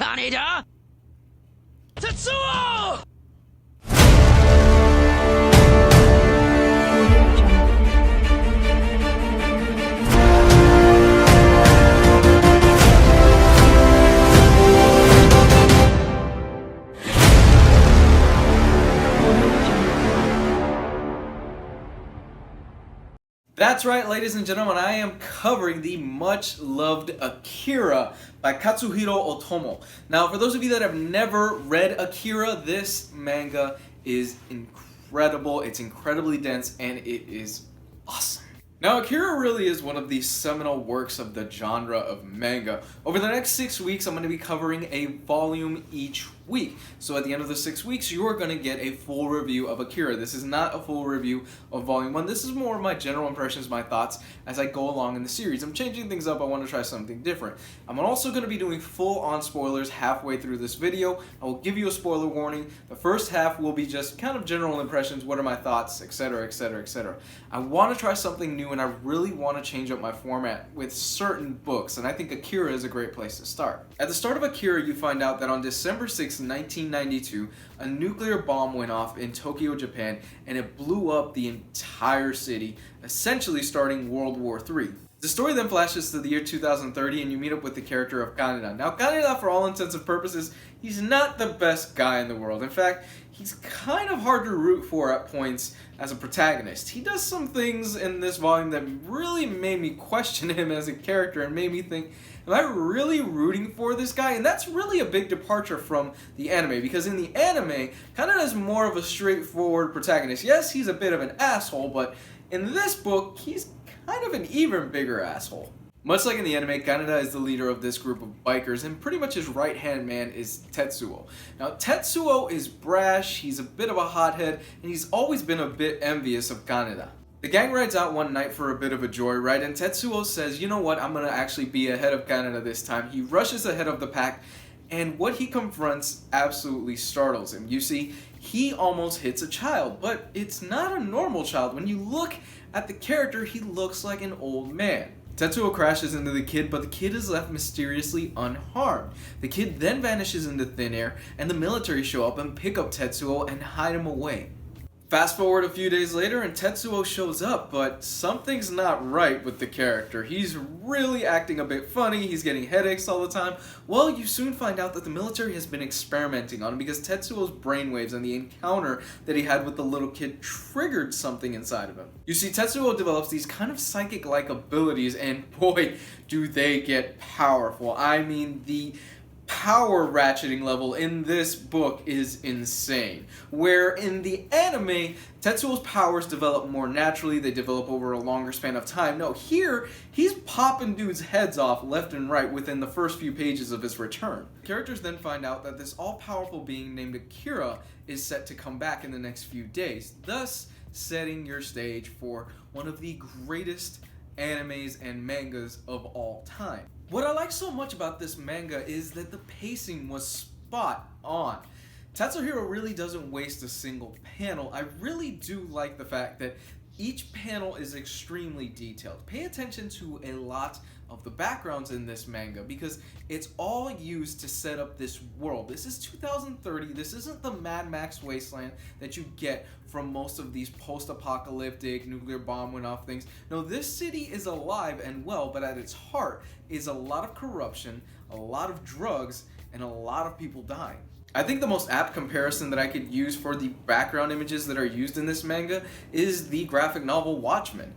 Kaneda? Tetsuo! That's right, ladies and gentlemen, I am covering the much-loved Akira by Katsuhiro Otomo. Now, for those of you that have never read Akira, this manga is incredible, it's incredibly dense, and it is awesome. Now, Akira really is one of the seminal works of the genre of manga. Over the next 6 weeks, I'm going to be covering a volume each week. So at the end of the 6 weeks, you are going to get a full review of Akira. This is not a full review of volume 1. This is more of my general impressions, my thoughts as I go along in the series. I'm changing things up. I want to try something different. I'm also going to be doing full-on spoilers halfway through this video. I will give you a spoiler warning. The first half will be just kind of general impressions, what are my thoughts, etc., etc., etc. I want to try something new, and I really want to change up my format with certain books, and I think Akira is a great place to start. At the start of Akira, you find out that on December 6, 1992, a nuclear bomb went off in Tokyo, Japan, and it blew up the entire city, essentially starting World War III. The story then flashes to the year 2030, and you meet up with the character of Kaneda. Now, Kaneda, for all intents and purposes, he's not the best guy in the world. In fact, he's kind of hard to root for at points as a protagonist. He does some things in this volume that really made me question him as a character and made me think, am I really rooting for this guy? And that's really a big departure from the anime, because in the anime, Kaneda is more of a straightforward protagonist. Yes, he's a bit of an asshole, but in this book, he's kind of an even bigger asshole. Much like in the anime, Kaneda is the leader of this group of bikers, and pretty much his right-hand man is Tetsuo. Now, Tetsuo is brash, he's a bit of a hothead, and he's always been a bit envious of Kaneda. The gang rides out one night for a bit of a joyride, and Tetsuo says, you know what, I'm gonna actually be ahead of Kaneda this time. He rushes ahead of the pack, and what he confronts absolutely startles him. You see, he almost hits a child, but it's not a normal child. When you look at the character, he looks like an old man. Tetsuo crashes into the kid, but the kid is left mysteriously unharmed. The kid then vanishes into thin air, and the military show up and pick up Tetsuo and hide him away. Fast forward a few days later, and Tetsuo shows up, but something's not right with the character. He's really acting a bit funny, he's getting headaches all the time. Well, you soon find out that the military has been experimenting on him because Tetsuo's brainwaves and the encounter that he had with the little kid triggered something inside of him. You see, Tetsuo develops these kind of psychic-like abilities, and boy, do they get powerful. I mean, the power ratcheting level in this book is insane. Where in the anime, Tetsuo's powers develop more naturally, they develop over a longer span of time. No, here, he's popping dudes' heads off left and right within the first few pages of his return. The characters then find out that this all-powerful being named Akira is set to come back in the next few days, thus setting your stage for one of the greatest animes and mangas of all time. What I like so much about this manga is that the pacing was spot on. Katsuhiro really doesn't waste a single panel. I really do like the fact that each panel is extremely detailed. Pay attention to a lot of the backgrounds in this manga because it's all used to set up this world. This is 2030. This isn't the Mad Max wasteland that you get from most of these post-apocalyptic nuclear bomb went off things. No, this city is alive and well, but at its heart is a lot of corruption, a lot of drugs, and a lot of people dying. I think the most apt comparison that I could use for the background images that are used in this manga is the graphic novel Watchmen.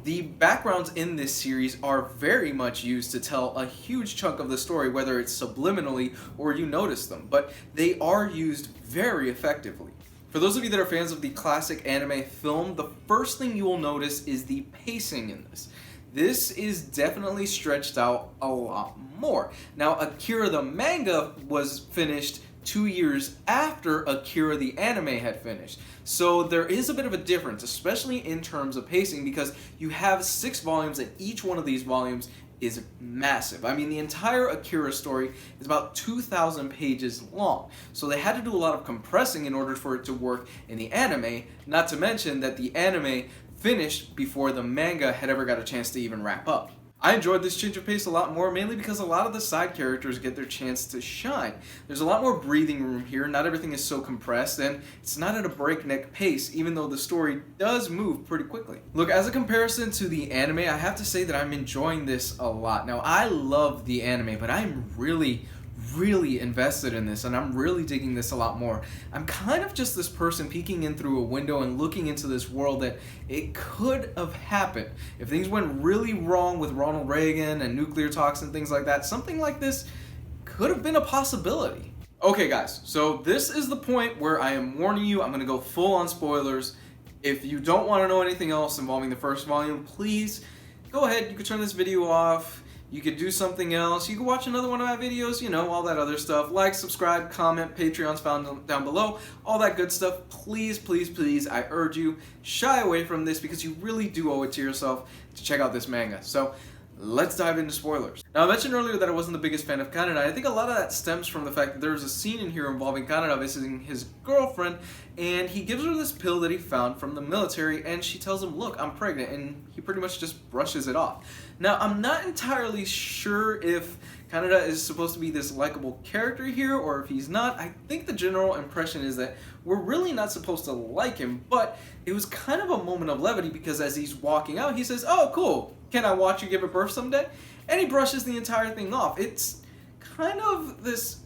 The backgrounds in this series are very much used to tell a huge chunk of the story, whether it's subliminally or you notice them, but they are used very effectively. For those of you that are fans of the classic anime film, the first thing you will notice is the pacing in this. This is definitely stretched out a lot more. Now, Akira the manga was finished 2 years after Akira the anime had finished. So there is a bit of a difference, especially in terms of pacing, because you have 6 volumes and each one of these volumes is massive. I mean, the entire Akira story is about 2,000 pages long. So they had to do a lot of compressing in order for it to work in the anime, not to mention that the anime finished before the manga had ever got a chance to even wrap up. I enjoyed this change of pace a lot more, mainly because a lot of the side characters get their chance to shine. There's a lot more breathing room here, not everything is so compressed, and it's not at a breakneck pace, even though the story does move pretty quickly. Look, as a comparison to the anime, I have to say that I'm enjoying this a lot. Now, I love the anime, but I'm really invested in this, and I'm really digging this a lot more. I'm kind of just this person peeking in through a window and looking into this world that it could have happened. If things went really wrong with Ronald Reagan and nuclear talks and things like that, something like this could have been a possibility. Okay guys, so this is the point where I am warning you, I'm going to go full on spoilers. If you don't want to know anything else involving the first volume, please go ahead, you can turn this video off. You could do something else. You can watch another one of my videos, you know, all that other stuff. Like, subscribe, comment, Patreon's found down below, all that good stuff. Please, please, please, I urge you, shy away from this because you really do owe it to yourself to check out this manga. So, let's dive into spoilers. Now, I mentioned earlier that I wasn't the biggest fan of Kaneda. I think a lot of that stems from the fact that there's a scene in here involving Kaneda visiting his girlfriend, and he gives her this pill that he found from the military, and she tells him, look, I'm pregnant, and he pretty much just brushes it off. Now, I'm not entirely sure if Kaneda is supposed to be this likable character here, or if he's not. I think the general impression is that we're really not supposed to like him, but it was kind of a moment of levity because as he's walking out, he says, oh, cool, can I watch you give a birth someday? And he brushes the entire thing off. It's kind of this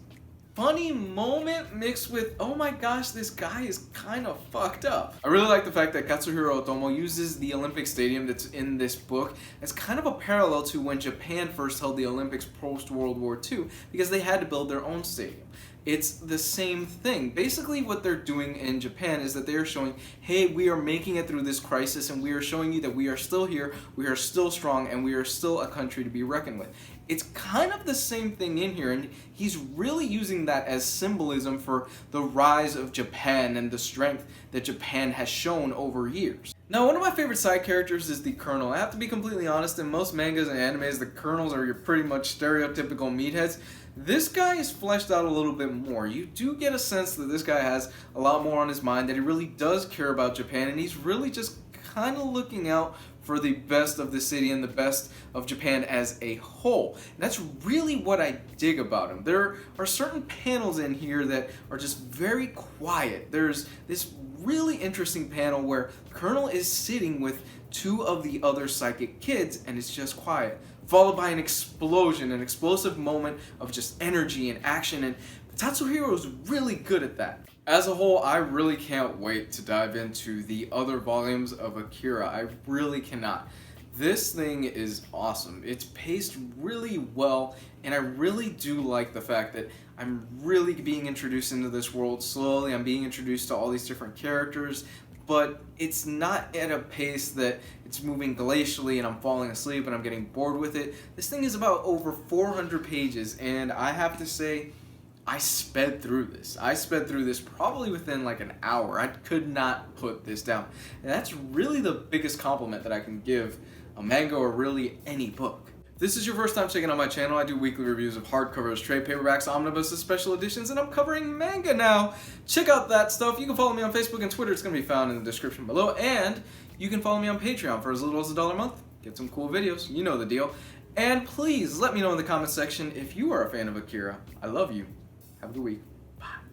funny moment mixed with, oh my gosh, this guy is kind of fucked up. I really like the fact that Katsuhiro Otomo uses the Olympic Stadium that's in this book as kind of a parallel to when Japan first held the Olympics post-World War II because they had to build their own stadium. It's the same thing. Basically what they're doing in Japan is that they are showing, hey, we are making it through this crisis and we are showing you that we are still here, we are still strong, and we are still a country to be reckoned with. It's kind of the same thing in here, and he's really using that as symbolism for the rise of Japan and the strength that Japan has shown over years. Now, one of my favorite side characters is the Colonel. I have to be completely honest, in most mangas and animes, the Colonels are your pretty much stereotypical meatheads. This guy is fleshed out a little bit more. You do get a sense that this guy has a lot more on his mind, that he really does care about Japan, and he's really just kind of looking out for the best of the city and the best of Japan as a whole. And that's really what I dig about him. There are certain panels in here that are just very quiet. There's this really interesting panel where Colonel is sitting with two of the other psychic kids and it's just quiet, followed by an explosion, an explosive moment of just energy and action, and Katsuhiro is really good at that. As a whole, I really can't wait to dive into the other volumes of Akira. I really cannot. This thing is awesome. It's paced really well, and I really do like the fact that I'm really being introduced into this world slowly. I'm being introduced to all these different characters, but it's not at a pace that it's moving glacially and I'm falling asleep and I'm getting bored with it. This thing is about over 400 pages, and I have to say, I sped through this. I sped through this probably within like an hour. I could not put this down. And that's really the biggest compliment that I can give a manga or really any book. If this is your first time checking out my channel, I do weekly reviews of hardcovers, trade paperbacks, omnibuses, special editions, and I'm covering manga now. Check out that stuff. You can follow me on Facebook and Twitter. It's going to be found in the description below. And you can follow me on Patreon for as little as $1 a month. Get some cool videos. You know the deal. And please let me know in the comment section if you are a fan of Akira. I love you. Have a good week.